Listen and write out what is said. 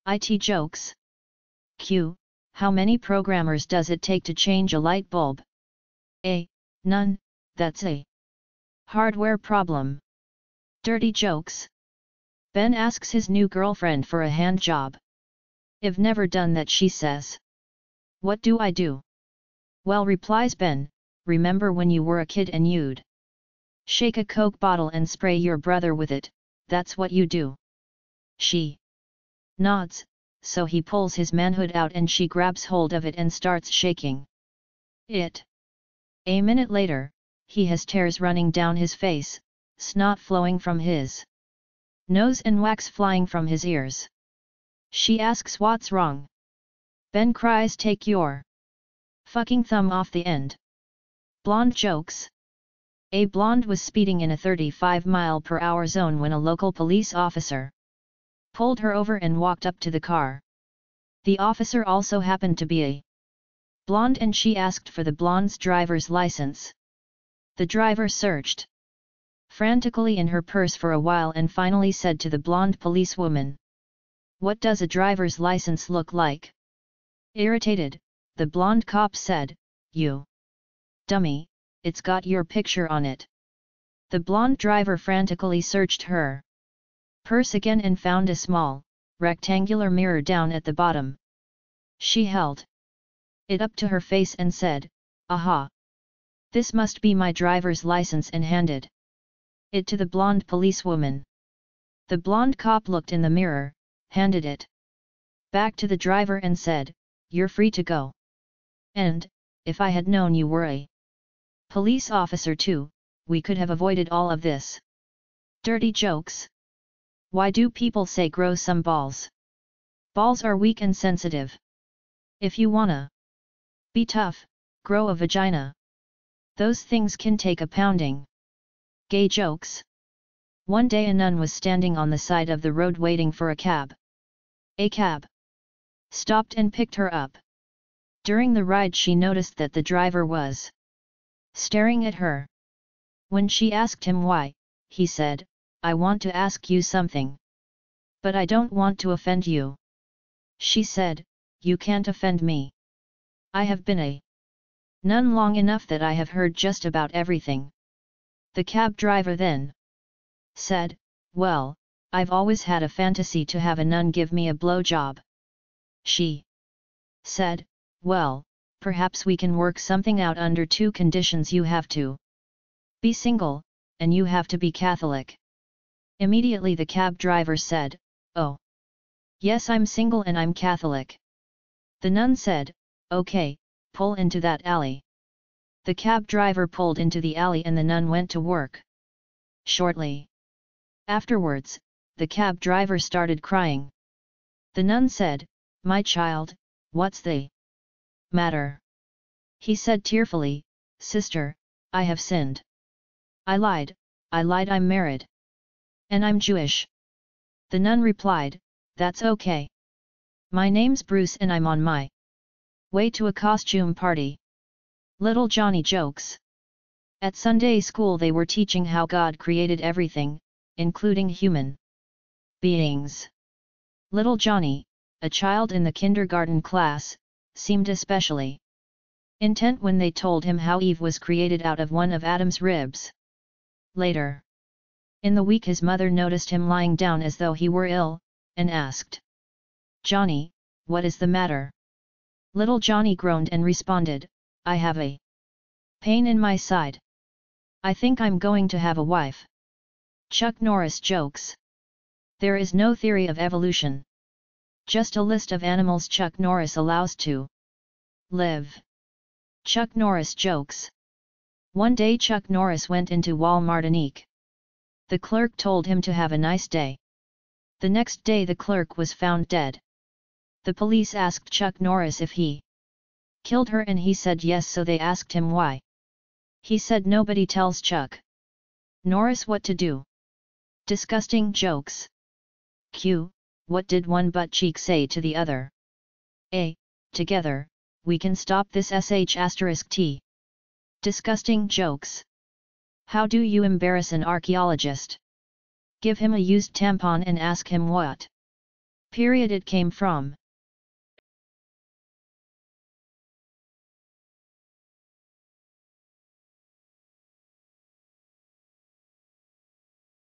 IT jokes. Q. How many programmers does it take to change a light bulb? A. None, that's a hardware problem. Dirty jokes. Ben asks his new girlfriend for a hand job. I've never done that, she says. What do I do? Well, replies Ben, remember when you were a kid and you'd shake a Coke bottle and spray your brother with it, that's what you do. She nods, so he pulls his manhood out and she grabs hold of it and starts shaking it. A minute later, he has tears running down his face, snot flowing from his nose and wax flying from his ears. She asks what's wrong. Ben cries, take your fucking thumb off the end. Blonde jokes. A blonde was speeding in a 35-mile-per-hour zone when a local police officer pulled her over and walked up to the car. The officer also happened to be a blonde and she asked for the blonde's driver's license. The driver searched frantically in her purse for a while and finally said to the blonde policewoman, "What does a driver's license look like?" Irritated, the blonde cop said, "You dummy, it's got your picture on it." The blonde driver frantically searched her purse again and found a small, rectangular mirror down at the bottom. She held it up to her face and said, "Aha! This must be my driver's license," and handed it to the blonde policewoman. The blonde cop looked in the mirror, handed it back to the driver and said, "You're free to go. And, if I had known you were a police officer too, we could have avoided all of this." Dirty jokes. Why do people say grow some balls? Balls are weak and sensitive. If you wanna be tough, grow a vagina. Those things can take a pounding. Gay jokes. One day a nun was standing on the side of the road waiting for a cab. A cab stopped and picked her up. During the ride she noticed that the driver was staring at her. When she asked him why, he said, "I want to ask you something. But I don't want to offend you." She said, "You can't offend me. I have been a nun long enough that I have heard just about everything." The cab driver then said, "Well, I've always had a fantasy to have a nun give me a blowjob." She said, "Well, perhaps we can work something out under two conditions. You have to be single, and you have to be Catholic." Immediately the cab driver said, "Oh, yes, I'm single and I'm Catholic." The nun said, "Okay, pull into that alley." The cab driver pulled into the alley and the nun went to work. Shortly afterwards, the cab driver started crying. The nun said, "My child, what's the matter?" He said tearfully, "Sister, I have sinned. I lied, I'm married. And I'm Jewish." The nun replied, "That's okay. My name's Bruce and I'm on my way to a costume party." Little Johnny jokes. At Sunday school they were teaching how God created everything, including human beings. Little Johnny, a child in the kindergarten class, seemed especially intent when they told him how Eve was created out of one of Adam's ribs. Later in the week his mother noticed him lying down as though he were ill, and asked, "Johnny, what is the matter?" Little Johnny groaned and responded, "I have a pain in my side. I think I'm going to have a wife." Chuck Norris jokes. There is no theory of evolution. Just a list of animals Chuck Norris allows to live. Chuck Norris jokes. One day Chuck Norris went into Walmart Unique. The clerk told him to have a nice day. The next day the clerk was found dead. The police asked Chuck Norris if he killed her and he said yes, so they asked him why. He said nobody tells Chuck Norris what to do. Disgusting jokes. Q. What did one butt cheek say to the other? A. Together, we can stop this **T. Disgusting jokes. How do you embarrass an archaeologist? Give him a used tampon and ask him what Period it came from.